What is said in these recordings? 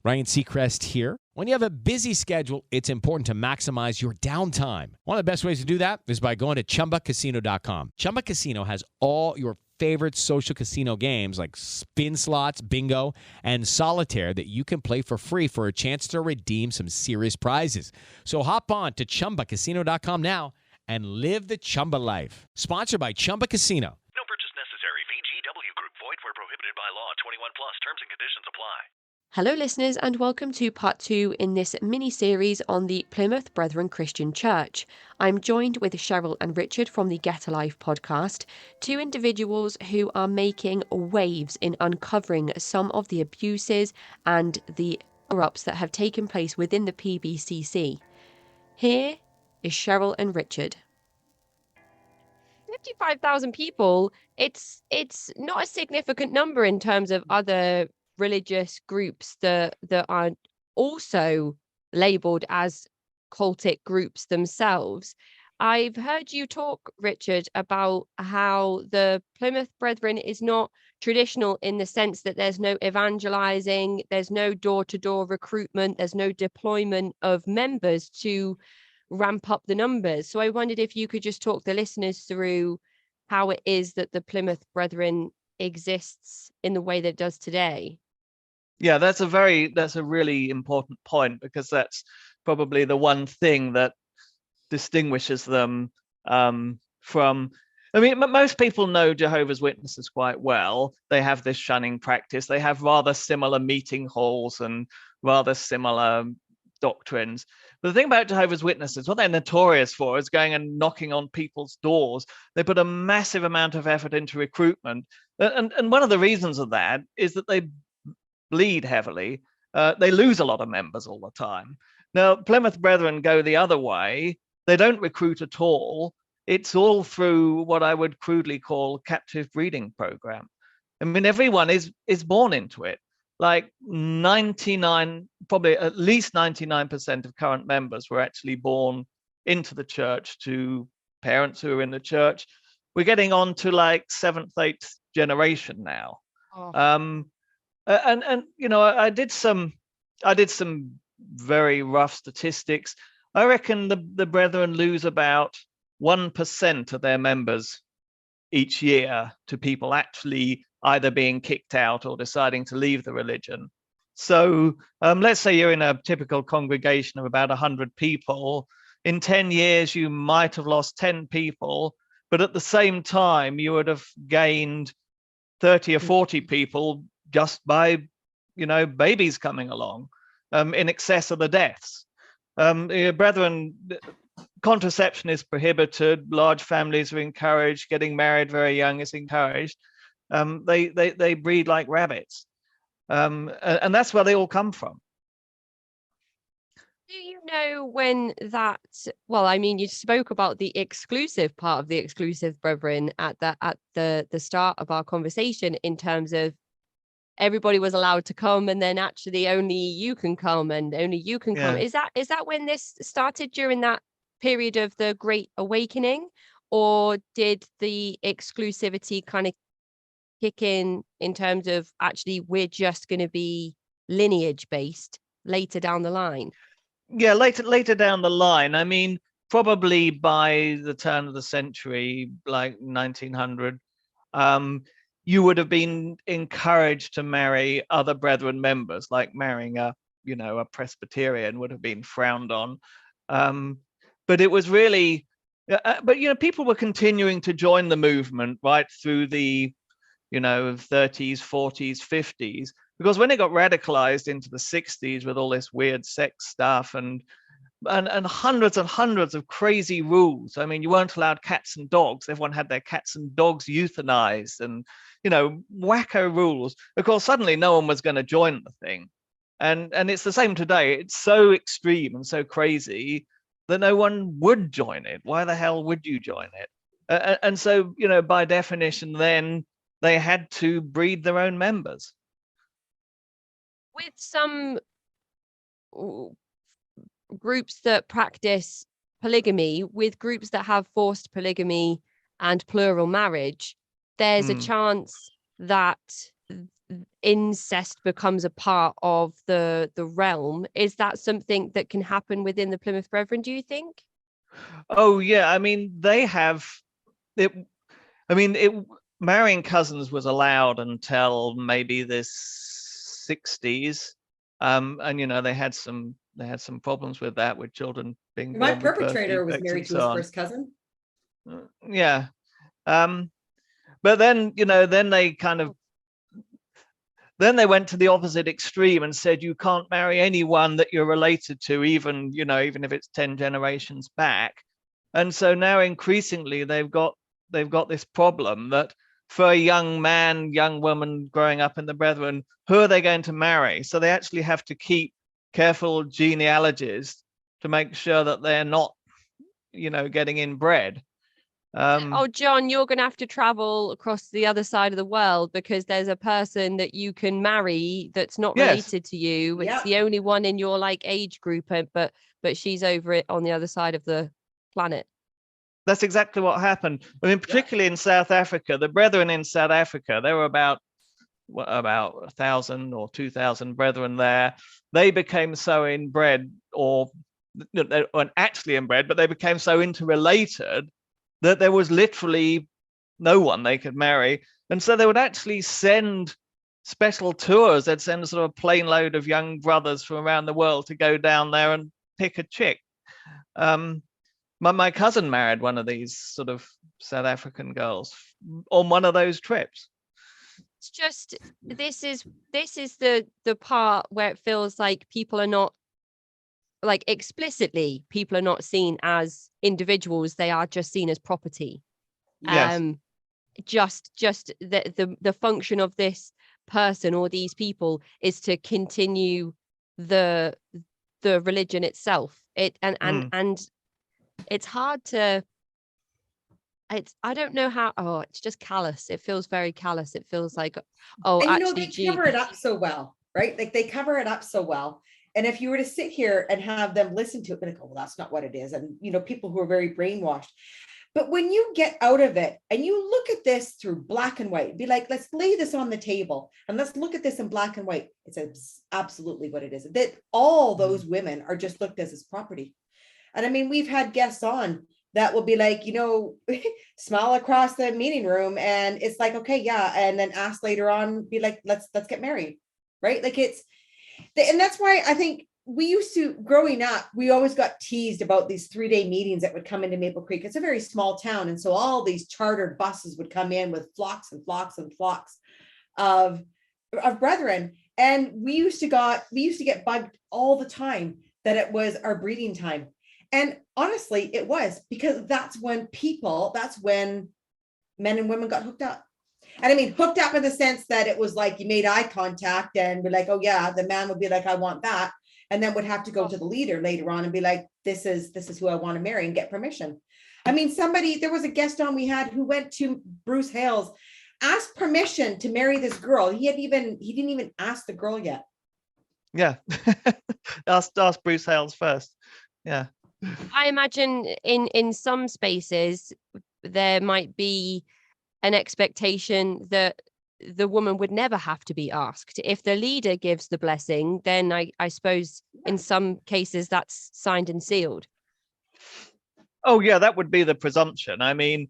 Ryan Seacrest here. When you have a busy schedule, it's important to maximize your downtime. One of the best ways to do that is by going to ChumbaCasino.com. Chumba Casino has all your favorite social casino games like spin slots, bingo, and solitaire that you can play for free for a chance to redeem some serious prizes. So hop on to ChumbaCasino.com now and live the Chumba life. Sponsored by Chumba Casino. No purchase necessary. VGW Group. Void where prohibited by law. 21 plus. Terms and conditions apply. Hello listeners and welcome to part 2 in this mini-series on the Plymouth Brethren Christian Church. I'm joined with Cheryl and Richard from the Get a Life podcast, two individuals who are making waves in uncovering some of the abuses and the corrupts that have taken place within the PBCC. Here is Cheryl and Richard. 55,000 people, it's not a significant number in terms of other religious groups that are also labelled as cultic groups themselves. I've heard you talk, Richard, about how the Plymouth Brethren is not traditional in the sense that there's no evangelizing, there's no door-to-door recruitment, there's no deployment of members to ramp up the numbers. So I wondered if you could just talk the listeners through how it is that the Plymouth Brethren exists in the way that it does today. Yeah, that's a really important point, because that's probably the one thing that distinguishes them from. I mean, most people know Jehovah's Witnesses quite well. They have this shunning practice. They have rather similar meeting halls and rather similar doctrines. But the thing about Jehovah's Witnesses, what they're notorious for is going and knocking on people's doors. They put a massive amount of effort into recruitment. And one of the reasons of that is that they bleed heavily. They lose a lot of members all the time. Now, Plymouth Brethren go the other way. They don't recruit at all. It's all through what I would crudely call captive breeding program. I mean, everyone is born into it. Like 99, probably at least 99% of current members were actually born into the church to parents who are in the church. We're getting on to like 7th, 8th generation now. Oh. And you know, I did some very rough statistics. I reckon the Brethren lose about 1% of their members each year to people actually either being kicked out or deciding to leave the religion. So let's say you're in a typical congregation of about 100 people. In 10 years, you might have lost 10 people, but at the same time, you would have gained 30 or 40 people just by, you know, babies coming along, in excess of the deaths. Brethren, contraception is prohibited. Large families are encouraged. Getting married very young is encouraged. They breed like rabbits, and that's where they all come from. Do you know when that? Well, I mean, you spoke about the exclusive part of the exclusive Brethren at the start of our conversation, in terms of everybody was allowed to come, and then actually only you can come, and only you can come. Is that when this started, during that period of the Great Awakening, or did the exclusivity kind of kick in terms of actually we're just going to be lineage based later down the line? Yeah, later down the line. I mean, probably by the turn of the century, like 1900, you would have been encouraged to marry other Brethren members, like marrying a Presbyterian would have been frowned on. But it was really, but people were continuing to join the movement right through the 30s, 40s, 50s, because when it got radicalized into the 60s with all this weird sex stuff and hundreds and hundreds of crazy rules. I mean, you weren't allowed cats and dogs. Everyone had their cats and dogs euthanized, and wacko rules. Of course, suddenly no one was going to join the thing, and it's the same today. It's so extreme and so crazy that no one would join it. Why the hell would you join it? And so, by definition, then they had to breed their own members. With some groups that practice polygamy, with groups that have forced polygamy and plural marriage, there's a chance that incest becomes a part of the realm. Is that something that can happen within the Plymouth Brethren, do you think? Oh yeah, I mean they have it. I mean it. Marrying cousins was allowed until maybe the 60s, and they had some problems with that, with children being My born with birth perpetrator was defects married and to so his on. first cousin. Yeah, but then they went to the opposite extreme and said you can't marry anyone that you're related to, even if it's 10 generations back. And so now increasingly they've got this problem that for a young man, young woman growing up in the Brethren, who are they going to marry? So they actually have to keep careful genealogies to make sure that they're not, getting inbred. Oh, John, you're going to have to travel across the other side of the world because there's a person that you can marry that's not Yes. related to you. It's Yeah. the only one in your age group, but she's over it on the other side of the planet. That's exactly what happened. I mean, particularly in South Africa, the Brethren in South Africa, there were about 1,000 or 2,000 Brethren there. They became so inbred, or they weren't actually inbred, but they became so interrelated that there was literally no one they could marry. And so they would actually send special tours. They'd send a sort of plane load of young brothers from around the world to go down there and pick a chick. My cousin married one of these sort of South African girls on one of those trips. It's just this is the part where it feels like people are not, like, explicitly people are not seen as individuals, they are just seen as property. Yes. Just the function of this person or these people is to continue the religion itself. And it's hard to, I don't know how. It's just callous. It feels very callous. It feels like, And they cover it up so well, right? Like they cover it up so well. And if you were to sit here and have them listen to it, and go, well, that's not what it is. And people who are very brainwashed. But when you get out of it and you look at this through black and white, be like, let's lay this on the table and let's look at this in black and white. It's absolutely what it is. That all those women are just looked as property. And I mean, we've had guests on that will be like, smile across the meeting room. And it's like, okay, yeah. And then ask later on, be like, let's get married. Right. Like and that's why I think we used to, growing up, we always got teased about these 3-day meetings that would come into Maple Creek. It's a very small town. And so all these chartered buses would come in with flocks and flocks and flocks of brethren. And we used to get bugged all the time that it was our breeding time. And honestly, it was, because that's when men and women got hooked up. And I mean, hooked up in the sense that it was like you made eye contact and be like, oh yeah, the man would be like, I want that. And then would have to go to the leader later on and be like, this is who I want to marry, and get permission. I mean, there was a guest on we had who went to Bruce Hales, asked permission to marry this girl. He didn't even ask the girl yet. Yeah. ask Bruce Hales first. Yeah. I imagine in some spaces there might be an expectation that the woman would never have to be asked. If the leader gives the blessing, then I suppose in some cases that's signed and sealed. Oh yeah, that would be the presumption. I mean,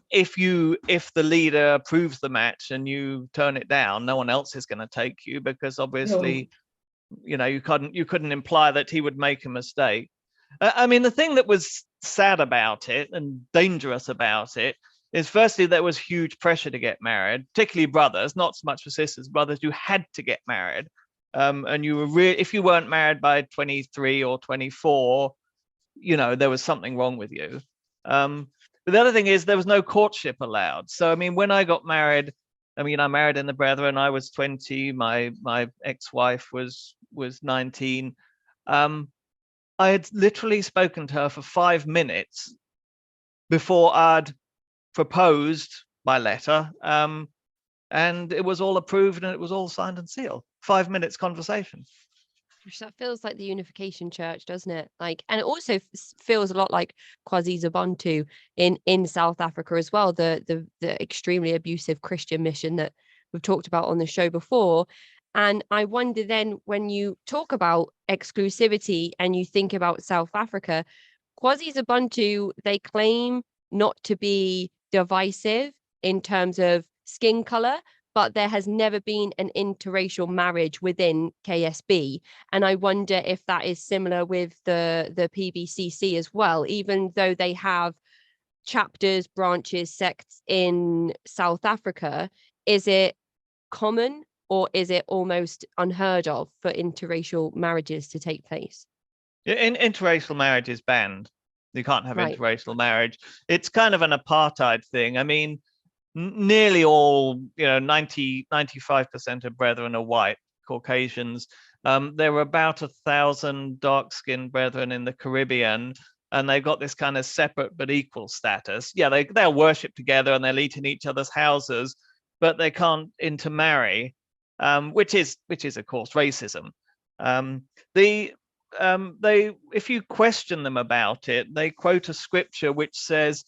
if the leader approves the match and you turn it down, no one else is going to take you, because obviously, you couldn't imply that he would make a mistake. I mean, the thing that was sad about it and dangerous about it is, firstly, there was huge pressure to get married, particularly brothers, not so much for sisters, brothers. You had to get married. And you were if you weren't married by 23 or 24, there was something wrong with you. But the other thing is, there was no courtship allowed. So, I mean, when I got married, I married in the Brethren, I was 20, my ex-wife was 19. I had literally spoken to her for 5 minutes before I'd proposed by letter, and it was all approved and it was all signed and sealed. 5 minutes conversation. That feels like the Unification Church, doesn't it? Like, and it also feels a lot like KwaZulu-Ubuntu in South Africa as well. The extremely abusive Christian mission that we've talked about on the show before. And I wonder then, when you talk about exclusivity and you think about South Africa, KwaZulu-Ubuntu, they claim not to be divisive in terms of skin color, but there has never been an interracial marriage within KSB. And I wonder if that is similar with the PBCC as well, even though they have chapters, branches, sects in South Africa. Is it common, or is it almost unheard of for interracial marriages to take place? Interracial marriage is banned. You can't have Right. interracial marriage. It's kind of an apartheid thing. I mean, nearly all, 95% of brethren are white Caucasians. There were about 1,000 dark-skinned brethren in the Caribbean, and they've got this kind of separate but equal status. Yeah, they'll worship together and they'll eat in each other's houses, but they can't intermarry, which is of course racism. They, if you question them about it, they quote a scripture which says,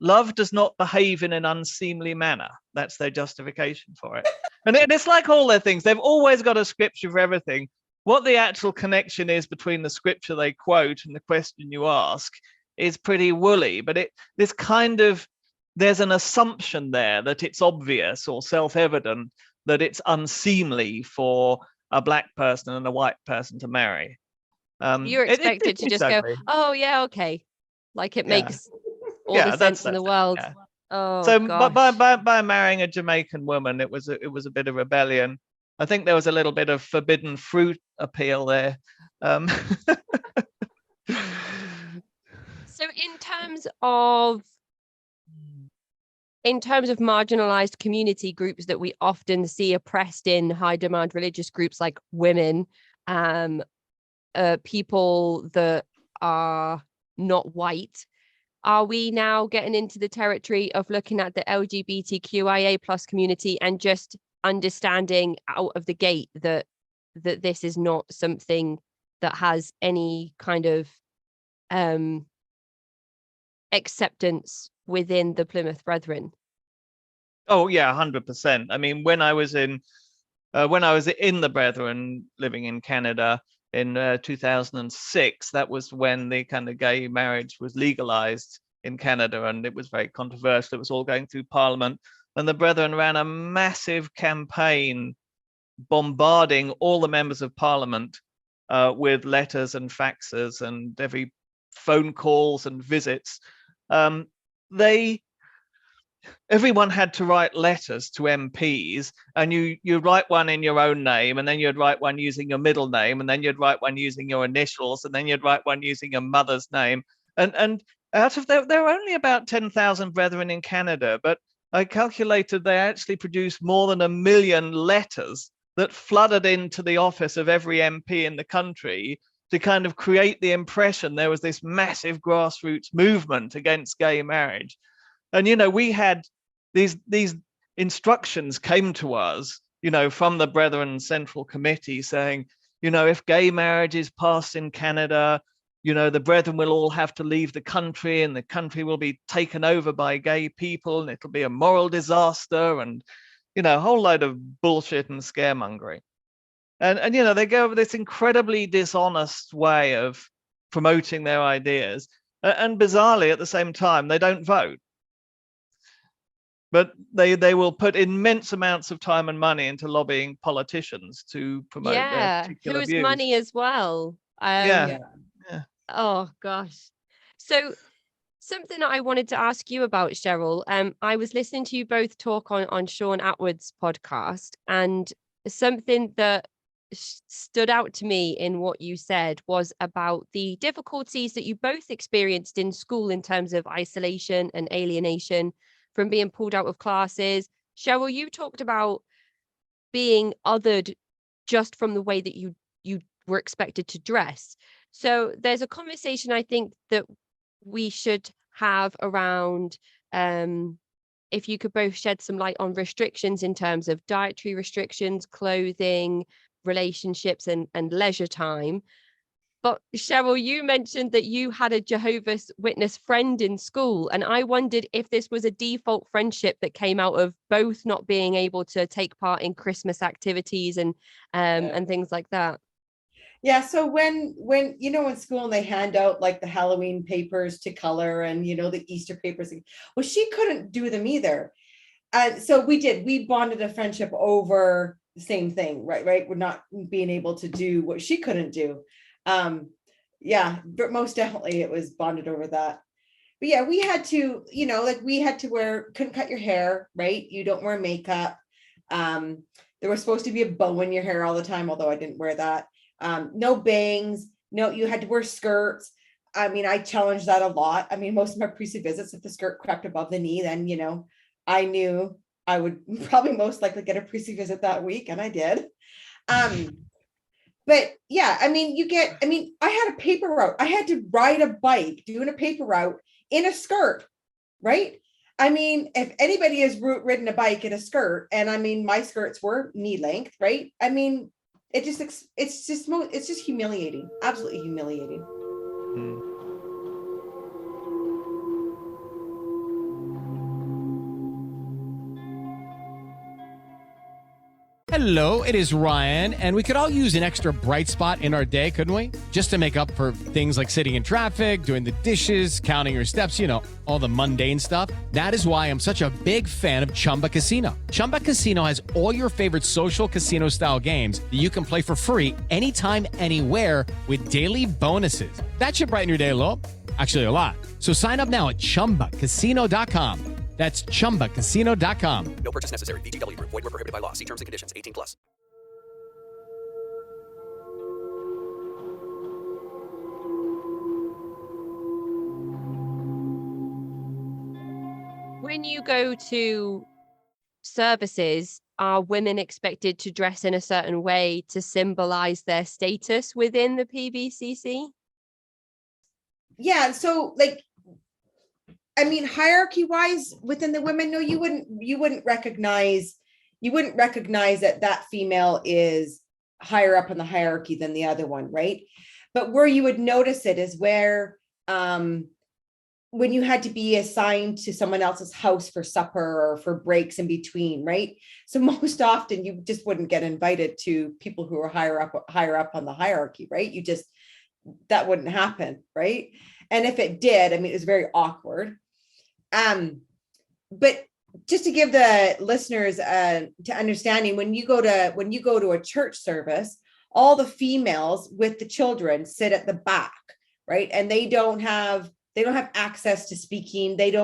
love does not behave in an unseemly manner. That's their justification for it. And it's like all their things. They've always got a scripture for everything. What the actual connection is between the scripture they quote and the question you ask is pretty woolly. But there's an assumption there that it's obvious or self-evident that it's unseemly for a black person and a white person to marry. You're expected to just go, oh yeah, okay. Like it makes all the sense in the world. Yeah. Oh, so gosh. by marrying a Jamaican woman, it was a bit of rebellion. I think there was a little bit of forbidden fruit appeal there. So in terms of marginalized community groups that we often see oppressed in high demand religious groups like women, people that are not white, are we now getting into the territory of looking at the LGBTQIA plus community and just understanding out of the gate that this is not something that has any kind of acceptance within the Plymouth Brethren? Oh yeah, 100%. I mean, when I was in the Brethren living in Canada in 2006, that was when the kind of gay marriage was legalized in Canada, and it was very controversial. It was all going through Parliament, and the Brethren ran a massive campaign bombarding all the members of Parliament with letters and faxes and every phone calls and visits. Everyone had to write letters to MPs, and you write one in your own name, and then you'd write one using your middle name, and then you'd write one using your initials, and then you'd write one using your mother's name. And out of there were only about 10,000 brethren in Canada, but I calculated they actually produced more than 1 million letters that flooded into the office of every MP in the country to kind of create the impression there was this massive grassroots movement against gay marriage. And, we had these instructions came to us, from the Brethren Central Committee saying, if gay marriage is passed in Canada, the Brethren will all have to leave the country, and the country will be taken over by gay people, and it'll be a moral disaster, and, a whole load of bullshit and scaremongering. And they go over this incredibly dishonest way of promoting their ideas. And bizarrely, at the same time, they don't vote. But they will put immense amounts of time and money into lobbying politicians to promote their particular views. Money as well. Yeah. Oh gosh. So something that I wanted to ask you about, Cheryl. I was listening to you both talk on Sean Atwood's podcast, and something that stood out to me in what you said was about the difficulties that you both experienced in school in terms of isolation and alienation from being pulled out of classes. Cheryl, you talked about being othered just from the way that you were expected to dress. So there's a conversation I think that we should have around, if you could both shed some light on restrictions in terms of dietary restrictions, clothing, relationships, and leisure time. But Cheryl, you mentioned that you had a Jehovah's Witness friend in school, and I wondered if this was a default friendship that came out of both not being able to take part in Christmas activities and things like that. Yeah, so when in school and they hand out like the Halloween papers to color and the Easter papers, well, she couldn't do them either. So we bonded a friendship over the same thing, right? We're not being able to do what she couldn't do. Yeah, but most definitely it was bonded over that. But yeah, we had to, couldn't cut your hair, right? You don't wear makeup. There was supposed to be a bow in your hair all the time, although I didn't wear that. No bangs. No, you had to wear skirts. I mean, I challenged that a lot. I mean, most of my priesthood visits, if the skirt crept above the knee, then, I knew I would probably most likely get a priesthood visit that week. And I did. But yeah, I mean, I had a paper route. I had to ride a bike doing a paper route in a skirt, right? I mean, if anybody has ridden a bike in a skirt, and I mean, my skirts were knee length, right? I mean, it's just humiliating, absolutely humiliating. Hello, it is Ryan, and we could all use an extra bright spot in our day, couldn't we? Just to make up for things like sitting in traffic, doing the dishes, counting your steps, all the mundane stuff. That is why I'm such a big fan of Chumba Casino. Chumba Casino has all your favorite social casino-style games that you can play for free anytime, anywhere with daily bonuses. That should brighten your day a little. Actually, a lot. So sign up now at ChumbaCasino.com. That's ChumbaCasino.com. No purchase necessary. VGW Group. Void where prohibited by law. See terms and conditions. 18+. When you go to services, are women expected to dress in a certain way to symbolize their status within the PVCC? Yeah, so hierarchy wise within the women, no, you wouldn't recognize that female is higher up in the hierarchy than the other one, right? But where you would notice it is where when you had to be assigned to someone else's house for supper or for breaks in between, right? So most often you just wouldn't get invited to people who are higher up on the hierarchy, right? That wouldn't happen, right? And if it did, I mean, it was very awkward. But just to give the listeners to understanding, when you go to a church service, all the females with the children sit at the back, right? And they don't have access to speaking. They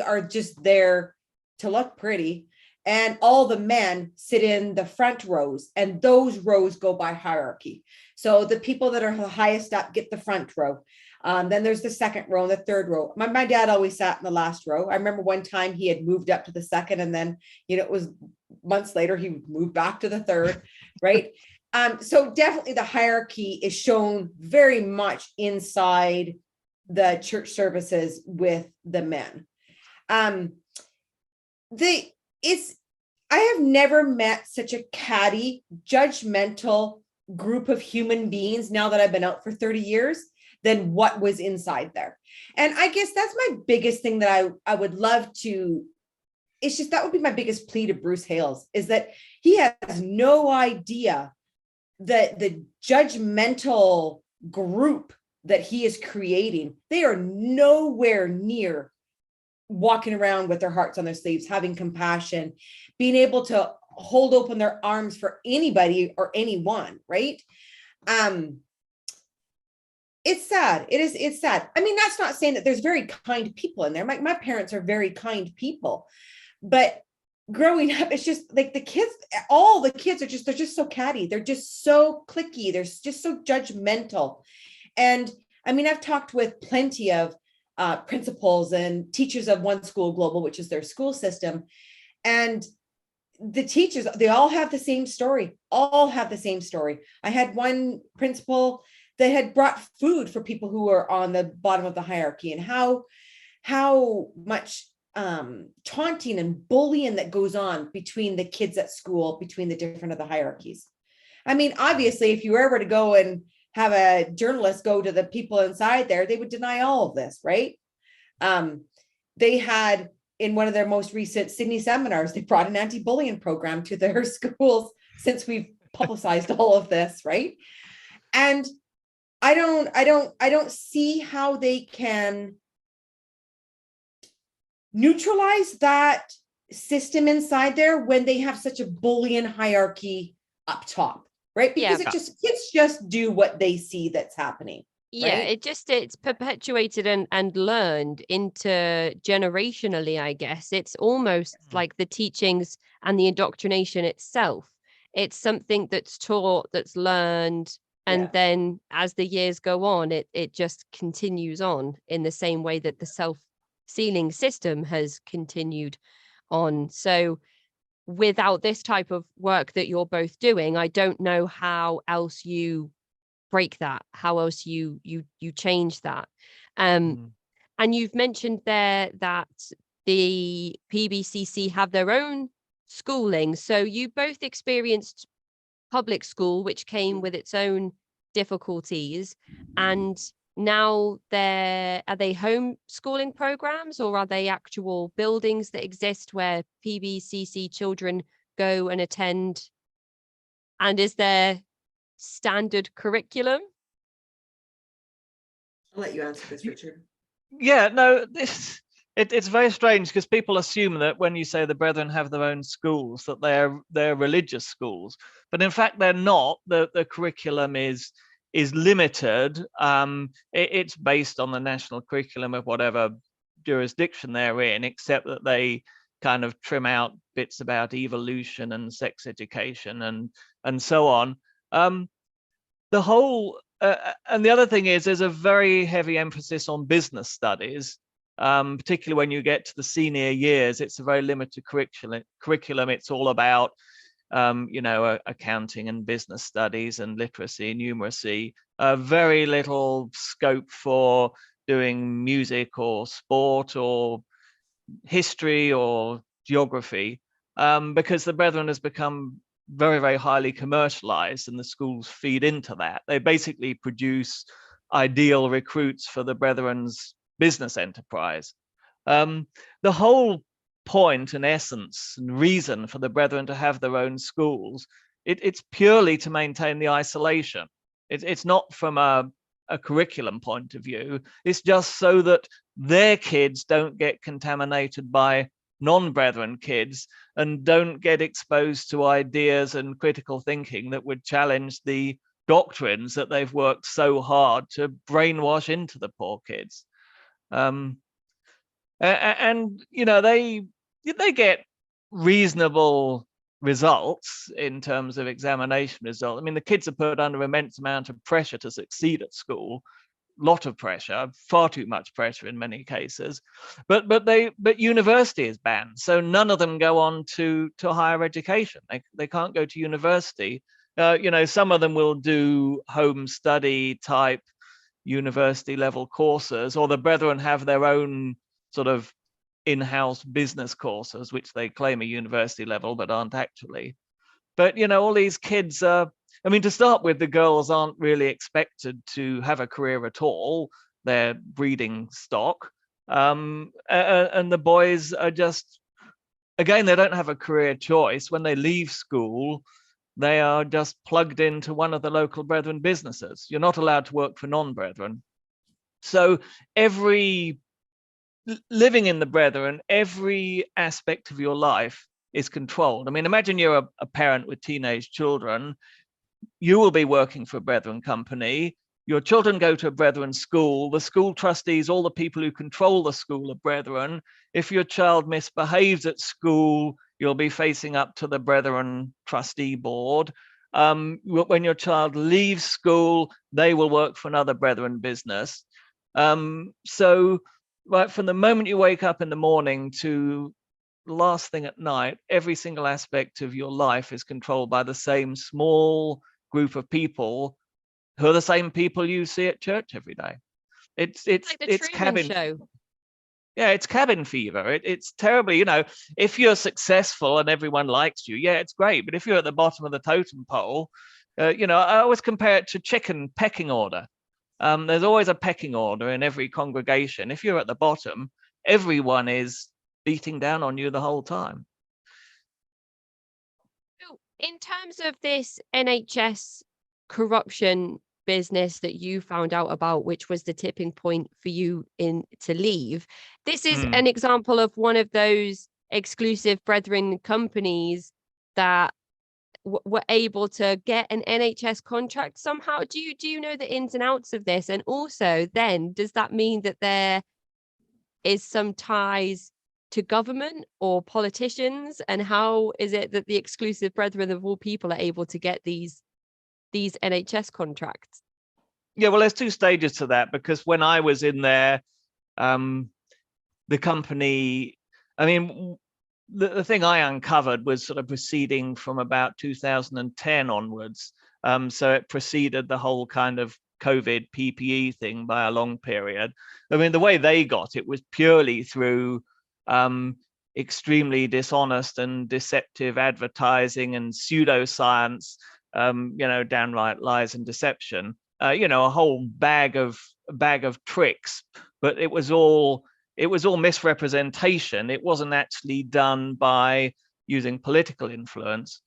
are just there to look pretty. And all the men sit in the front rows, and those rows go by hierarchy. So the people that are the highest up get the front row. Then there's the second row and the third row. My dad always sat in the last row. I remember one time he had moved up to the second, and then, it was months later, he moved back to the third, right? So definitely the hierarchy is shown very much inside the church services with the men. I have never met such a catty, judgmental group of human beings now that I've been out for 30 years than what was inside there. And I guess that's my biggest thing that I would love to, it's just, that would be my biggest plea to Bruce Hales, is that he has no idea that the judgmental group that he is creating, they are nowhere near walking around with their hearts on their sleeves, having compassion, being able to hold open their arms for anybody or anyone, right? It's sad. It's sad. I mean, that's not saying that there's very kind people in there. My parents are very kind people, but growing up, it's just like all the kids they're just so catty. They're just so cliquey. They're just so judgmental. And I mean, I've talked with plenty of principals and teachers of One School Global, which is their school system. And the teachers, they all have the same story, I had one principal that had brought food for people who were on the bottom of the hierarchy, and how much taunting and bullying that goes on between the kids at school, between the different of the hierarchies. I mean, obviously, if you were ever to go and have a journalist go to the people inside there, they would deny all of this, right? They had, in one of their most recent Sydney seminars, they brought an anti-bullying program to their schools since we've publicized all of this, right? And I don't see how they can neutralize that system inside there when they have such a bullying hierarchy up top, right? Because kids just do what they see that's happening. Yeah, right? it's perpetuated and learned intergenerationally, I guess. It's almost like the teachings and the indoctrination itself. It's something that's taught, that's learned, and then as the years go on, it just continues on in the same way that the self-sealing system has continued on. So without this type of work that you're both doing, I don't know how else you break that, how else you change that. And you've mentioned there that the PBCC have their own schooling, so you both experienced public school, which came with its own difficulties, and now are they homeschooling programs, or are they actual buildings that exist where PBCC children go and attend? And is there standard curriculum? I'll let you answer this, Richard. Yeah, no, it's very strange because people assume that when you say the Brethren have their own schools, that they're religious schools, but in fact they're not. The curriculum is limited. It's based on the national curriculum of whatever jurisdiction they're in, except that they kind of trim out bits about evolution and sex education and so on. The whole and the other thing is there's a very heavy emphasis on business studies, particularly when you get to the senior years. It's a very limited curriculum. It's all about accounting and business studies and literacy, numeracy. Very little scope for doing music or sport or history or geography, because the Brethren has become very, very highly commercialized, and the schools feed into that. They basically produce ideal recruits for the Brethren's business enterprise. The whole point and essence and reason for the Brethren to have their own schools, it's purely to maintain the isolation. It's not from a curriculum point of view. It's just so that their kids don't get contaminated by non-Brethren kids and don't get exposed to ideas and critical thinking that would challenge the doctrines that they've worked so hard to brainwash into the poor kids. And they get reasonable results in terms of examination results. I mean, the kids are put under immense amount of pressure to succeed at school. Lot of pressure, far too much pressure in many cases, but university is banned, so none of them go on to higher education. They can't go to university. Some of them will do home study type university level courses, or the Brethren have their own sort of in-house business courses, which they claim are university level but aren't actually. But all these kids are, I mean, to start with, the girls aren't really expected to have a career at all. They're breeding stock. And the boys are just, again, they don't have a career choice. When they leave school, they are just plugged into one of the local Brethren businesses. You're not allowed to work for non-Brethren. So living in the Brethren, every aspect of your life is controlled. I mean, imagine you're a parent with teenage children. You will be working for a Brethren company. Your children go to a Brethren school. The school trustees, all the people who control the school, are Brethren. If your child misbehaves at school, you'll be facing up to the Brethren trustee board. When your child leaves school, they will work for another Brethren business. So right from the moment you wake up in the morning to last thing at night, every single aspect of your life is controlled by the same small group of people who are the same people you see at church every day. It's like the it's Truman cabin Show. Yeah, it's cabin fever. It's terribly, if you're successful and everyone likes you, yeah, it's great. But if you're at the bottom of the totem pole, I always compare it to chicken pecking order. There's always a pecking order in every congregation. If you're at the bottom, everyone is beating down on you the whole time. In terms of this NHS corruption business that you found out about, which was the tipping point for you to leave, this is an example of one of those exclusive brethren companies that were able to get an NHS contract somehow. Do you know the ins and outs of this? And also, then, does that mean that there is some ties to government or politicians? And how is it that the exclusive brethren of all people are able to get these NHS contracts? Yeah, well, there's two stages to that, because when I was in there, the company, I mean, the thing I uncovered was sort of proceeding from about 2010 onwards. So it preceded the whole kind of COVID PPE thing by a long period. I mean, the way they got it was purely through extremely dishonest and deceptive advertising and pseudoscience, downright lies and deception. A whole bag of tricks, but it was all misrepresentation. It wasn't actually done by using political influence.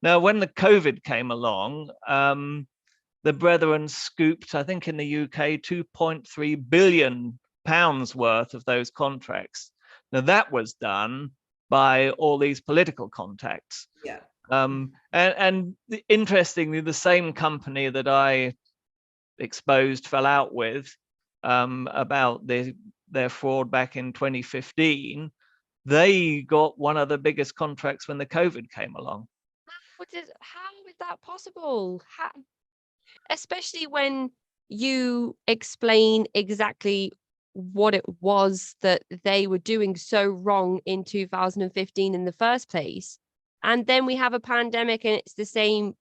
Now, when the COVID came along, the brethren scooped, I think in the UK, 2.3 billion pounds worth of those contracts. Now, that was done by all these political contacts. Yeah. And interestingly, the same company that I fell out with about their fraud back in 2015, they got one of the biggest contracts when the COVID came along. How is that possible? Especially when you explain exactly what it was that they were doing so wrong in 2015 in the first place. And then we have a pandemic and it's the same.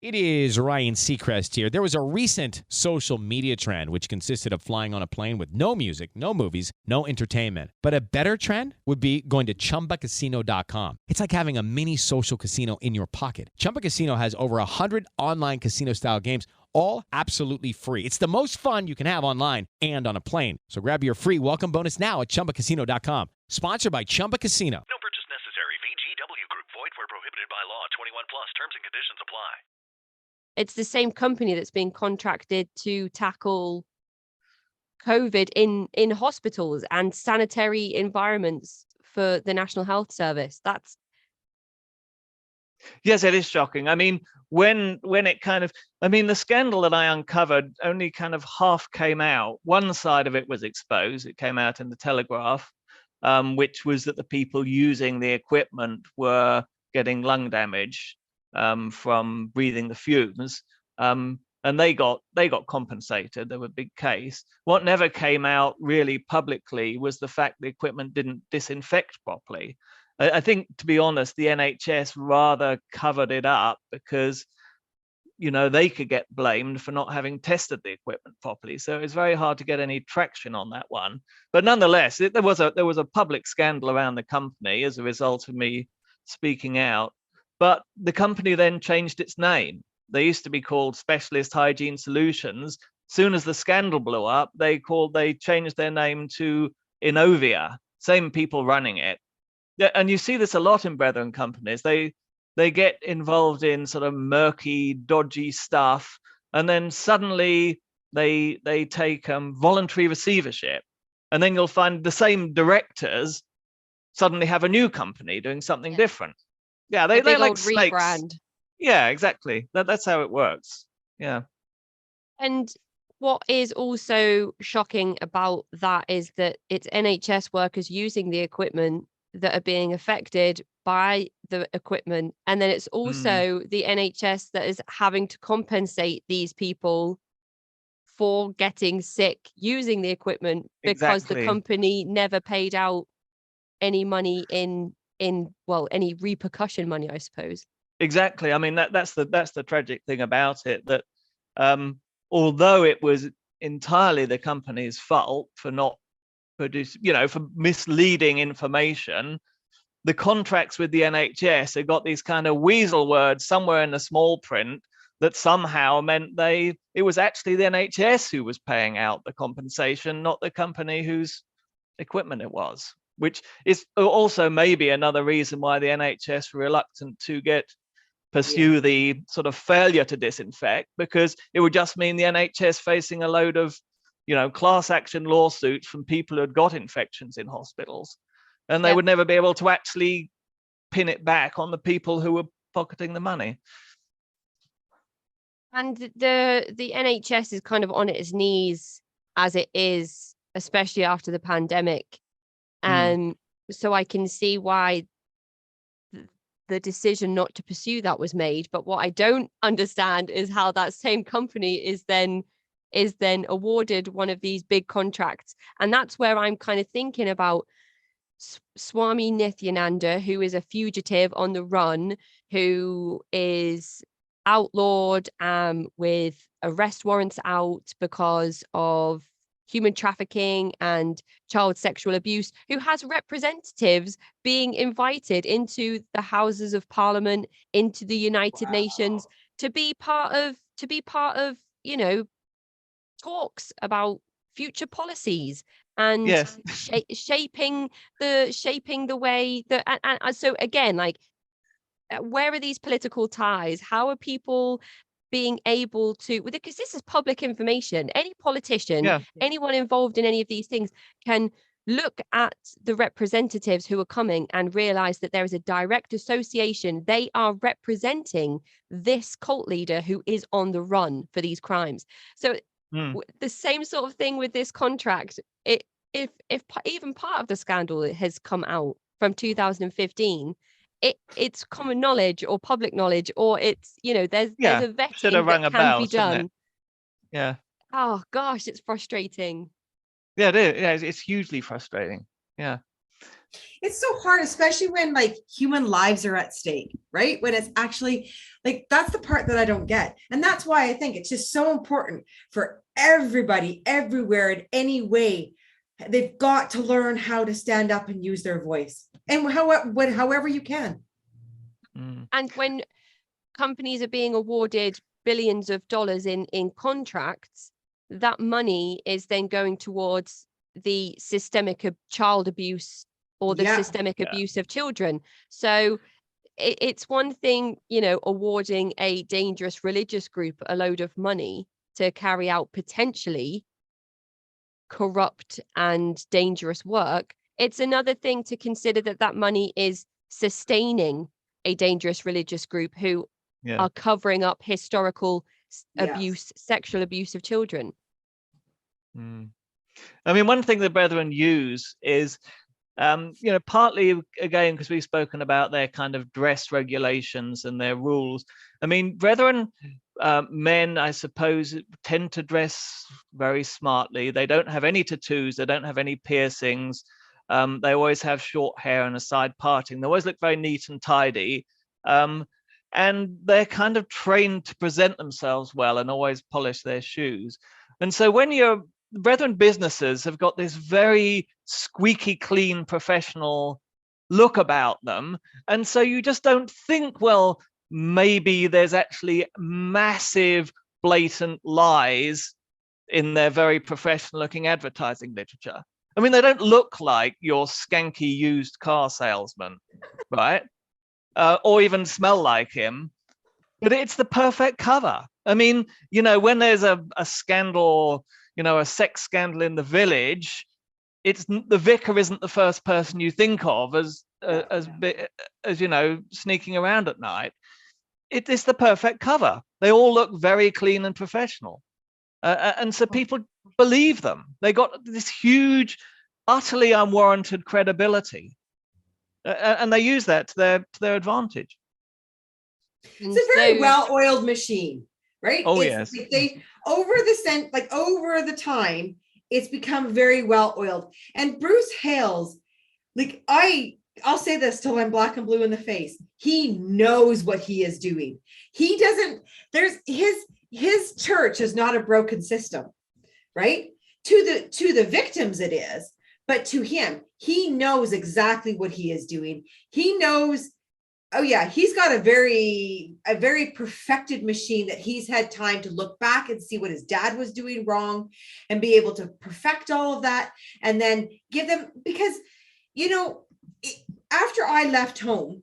It is Ryan Seacrest here. There was a recent social media trend which consisted of flying on a plane with no music, no movies, no entertainment. But a better trend would be going to chumbacasino.com. It's like having a mini social casino in your pocket. Chumba Casino has over 100 online casino-style games, all absolutely free. It's the most fun you can have online and on a plane. So grab your free welcome bonus now at chumbacasino.com. Sponsored by Chumba Casino. No purchase necessary. VGW Group. Void where prohibited by law. 21 plus. Terms and conditions apply. It's the same company that's being contracted to tackle COVID in hospitals and sanitary environments for the National Health Service. Yes, it is shocking. I mean, when it kind of, the scandal that I uncovered only kind of half came out. One side of it was exposed. It came out in the Telegraph, which was that the people using the equipment were getting lung damage from breathing the fumes, and they got compensated. They were a big case. What never came out really publicly was the fact the equipment didn't disinfect properly. I think, to be honest, the NHS rather covered it up because they could get blamed for not having tested the equipment properly. So it's very hard to get any traction on that one. But nonetheless, there was a public scandal around the company as a result of me speaking out. But the company then changed its name. They used to be called Specialist Hygiene Solutions. Soon as the scandal blew up, they changed their name to Innovia. Same people running it. And you see this a lot in brethren companies. They get involved in sort of murky, dodgy stuff, and then suddenly they take voluntary receivership, and then you'll find the same directors suddenly have a new company doing something different. Yeah, they like snakes. Rebrand. Yeah, exactly. That's how it works. Yeah. And what is also shocking about that is that it's NHS workers using the equipment that are being affected by the equipment. And then it's also the NHS that is having to compensate these people for getting sick using the equipment because the company never paid out any money in any repercussion money, I suppose. Exactly. I mean, that's the tragic thing about it, that although it was entirely the company's fault for not producing, for misleading information, the contracts with the NHS have got these kind of weasel words somewhere in the small print that somehow meant it was actually the NHS who was paying out the compensation, not the company whose equipment it was, which is also maybe another reason why the NHS were reluctant to pursue the sort of failure to disinfect, because it would just mean the NHS facing a load of, class action lawsuits from people who had got infections in hospitals, and they would never be able to actually pin it back on the people who were pocketing the money. And the NHS is kind of on its knees as it is, especially after the pandemic. And so I can see why the decision not to pursue that was made. But what I don't understand is how that same company is then awarded one of these big contracts. And that's where I'm kind of thinking about Swami Nityananda, who is a fugitive on the run, who is outlawed with arrest warrants out because of human trafficking and child sexual abuse, who has representatives being invited into the Houses of Parliament, into the United Nations, to be part of talks about future policies and shaping the way that, and so again, like, where are these political ties? How are people being able to, because this is public information, any politician, anyone involved in any of these things can look at the representatives who are coming and realize that there is a direct association. They are representing this cult leader who is on the run for these crimes. So the same sort of thing with this contract. If even part of the scandal has come out from 2015, it's common knowledge or public knowledge, or it's, there's a vetting that can be done. Yeah. Oh gosh, it's frustrating. Yeah, it is. Yeah, it's hugely frustrating. Yeah. It's so hard, especially when like human lives are at stake, right? When it's actually like, that's the part that I don't get. And that's why I think it's just so important for everybody, everywhere, in any way. They've got to learn how to stand up and use their voice, and however you can. And when companies are being awarded billions of dollars in contracts, that money is then going towards the systemic child abuse or the systemic abuse of children. So it's one thing, awarding a dangerous religious group a load of money to carry out potentially corrupt and dangerous work. It's another thing to consider that money is sustaining a dangerous religious group who are covering up historical abuse, sexual abuse of children. I mean, one thing the Brethren use is, partly again, because we've spoken about their kind of dress regulations and their rules. I mean, Brethren, men, I suppose, tend to dress very smartly. They don't have any tattoos. They don't have any piercings. They always have short hair and a side parting. They always look very neat and tidy. And they're kind of trained to present themselves well and always polish their shoes. And so when your Brethren businesses have got this very squeaky clean professional look about them, and so you just don't think, well, maybe there's actually massive blatant lies in their very professional looking advertising literature. I mean, they don't look like your skanky used car salesman, right? Or even smell like him, but it's the perfect cover. I mean, when there's a scandal, a sex scandal in the village, it's the vicar isn't the first person you think of as sneaking around at night. It's the perfect cover. They all look very clean and professional, and so people believe them. They got this huge, utterly unwarranted credibility, and they use that to their advantage. It's a very well-oiled machine, right? Oh, yes. Like they over the time, it's become very well-oiled. And Bruce Hales, like I'll say this till I'm black and blue in the face. He knows what he is doing. He doesn't. There's his church is not a broken system, right? To the victims it is, but to him, he knows exactly what he is doing. He knows Oh yeah, he's got a very perfected machine that he's had time to look back and see what his dad was doing wrong and be able to perfect all of that and then give them, because after I left home,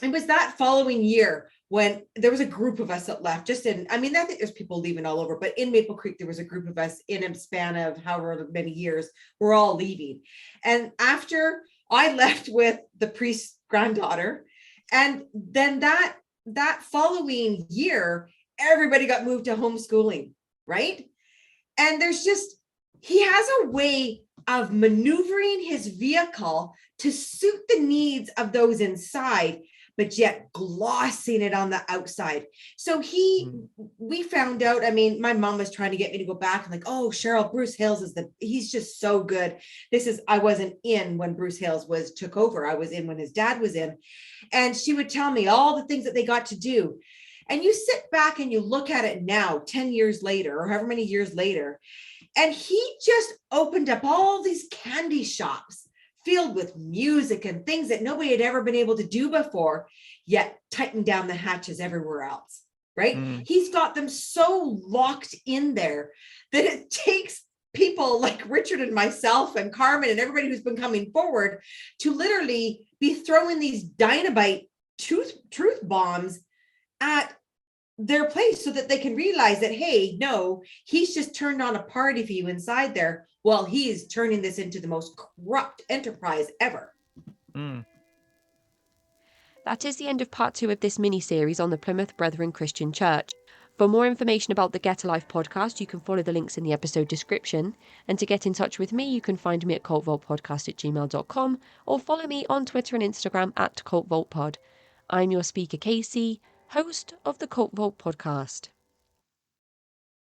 it was that following year when there was a group of us that left. I think there's people leaving all over, but in Maple Creek, there was a group of us in a span of however many years, we're all leaving. And after I left with the priest's granddaughter, and then that following year, everybody got moved to homeschooling, right? And he has a way of maneuvering his vehicle to suit the needs of those inside, but yet glossing it on the outside. So we found out, my mom was trying to get me to go back and oh, Cheryl, Bruce Hales he's just so good. I wasn't in when Bruce Hales took over. I was in when his dad was in. And she would tell me all the things that they got to do. And you sit back and you look at it now, 10 years later, or however many years later, and he just opened up all these candy shops filled with music and things that nobody had ever been able to do before, yet tightened down the hatches everywhere else, right? He's got them so locked in there that it takes people like Richard and myself and Carmen and everybody who's been coming forward to literally be throwing these dynamite truth bombs at their place so that they can realize that, hey, no, he's just turned on a party for you inside there while he's turning this into the most corrupt enterprise ever. That is the end of part 2 of this mini-series on the Plymouth Brethren Christian Church. For more information about the Get Alive podcast, you can follow the links in the episode description. And to get in touch with me, you can find me at cultvaultpodcast@gmail.com or follow me on Twitter and Instagram at cultvaultpod. I'm your speaker, Casey, host of the Cult Vault podcast.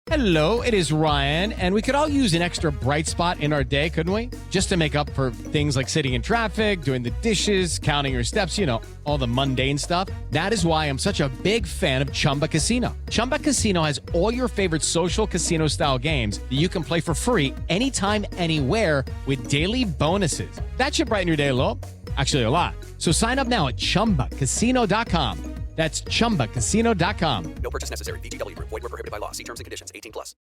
Hello, it is Ryan, and we could all use an extra bright spot in our day, couldn't we? Just to make up for things like sitting in traffic, doing the dishes, counting your steps, all the mundane stuff. That is why I'm such a big fan of Chumba Casino. Chumba Casino has all your favorite social casino-style games that you can play for free anytime, anywhere with daily bonuses. That should brighten your day a little. Actually, a lot. So sign up now at ChumbaCasino.com. That's ChumbaCasino.com. No purchase necessary. VGW Group. Void where prohibited by law. See terms and conditions. 18+.